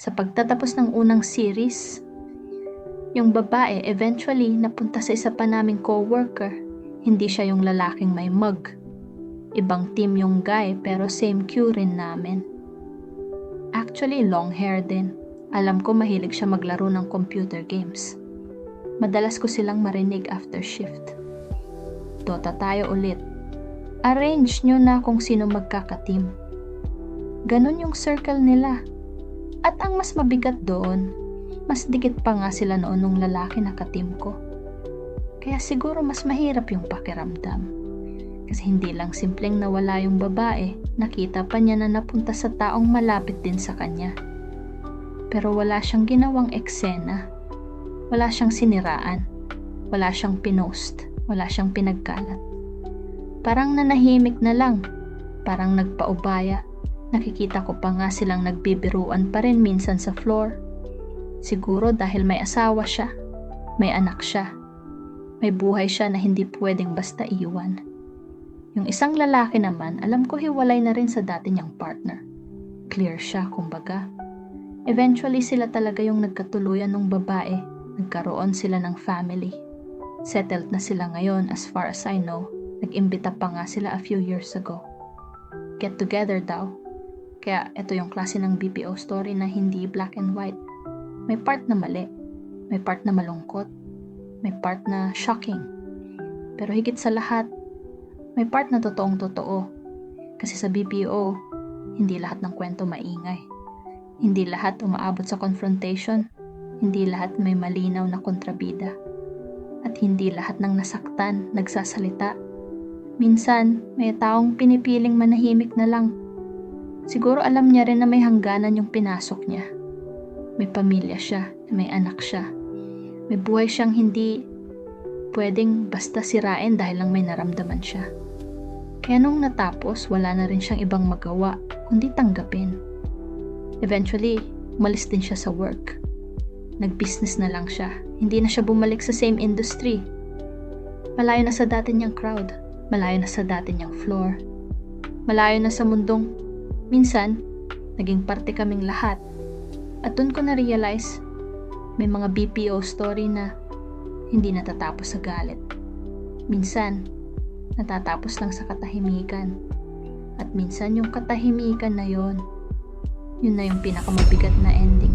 Sa pagtatapos ng unang series, yung babae eventually napunta sa isa pa naming coworker. Hindi siya yung lalaking may mug. Ibang team yung guy pero same queue rin namin. Actually, long hair din. Alam ko mahilig siya maglaro ng computer games. Madalas ko silang marinig after shift. Dota tayo ulit. Arrange nyo na kung sino magkakateam. Ganon yung circle nila. At ang mas mabigat doon, mas dikit pa nga sila noon nung lalaki na kateam ko. Kaya siguro mas mahirap yung pakiramdam. Kasi hindi lang simpleng nawala yung babae, nakita pa niya na napunta sa taong malapit din sa kanya. Pero wala siyang ginawang eksena. Wala siyang siniraan. Wala siyang pinost. Wala siyang pinagkalat. Parang nanahimik na lang. Parang nagpaubaya. Nakikita ko pa nga silang nagbibiruan pa rin minsan sa floor. Siguro dahil may asawa siya, may anak siya, may buhay siya na hindi pwedeng basta iwan. Yung isang lalaki naman, alam ko hiwalay na rin sa dati niyang partner. Clear siya, kumbaga. Eventually sila talaga yung nagkatuluyan ng babae, nagkaroon sila ng family. Settled na sila ngayon as far as I know, nag-imbita pa nga sila a few years ago. Get together daw. Kaya ito yung klase ng BPO story na hindi black and white. May part na mali, may part na malungkot, may part na shocking. Pero higit sa lahat, may part na totoong totoo. Kasi sa BPO, hindi lahat ng kwento maingay. Hindi lahat umaabot sa confrontation, hindi lahat may malinaw na kontrabida. At hindi lahat ng nasaktan, nagsasalita. Minsan, may taong pinipiling manahimik na lang. Siguro alam niya rin na may hangganan yung pinasok niya. May pamilya siya, may anak siya. May buhay siyang hindi pwedeng basta sirain dahil lang may naramdaman siya. Kaya nung natapos, wala na rin siyang ibang magawa, kundi tanggapin. Eventually, umalis din siya sa work. Nag-business na lang siya. Hindi na siya bumalik sa same industry. Malayo na sa dati niyang crowd. Malayo na sa dati niyang floor. Malayo na sa mundong minsan, naging parte kaming lahat. At dun ko na-realize, may mga BPO story na hindi natatapos sa galit. Minsan, natatapos lang sa katahimikan. At minsan yung katahimikan na yun na yung pinakamabigat na ending.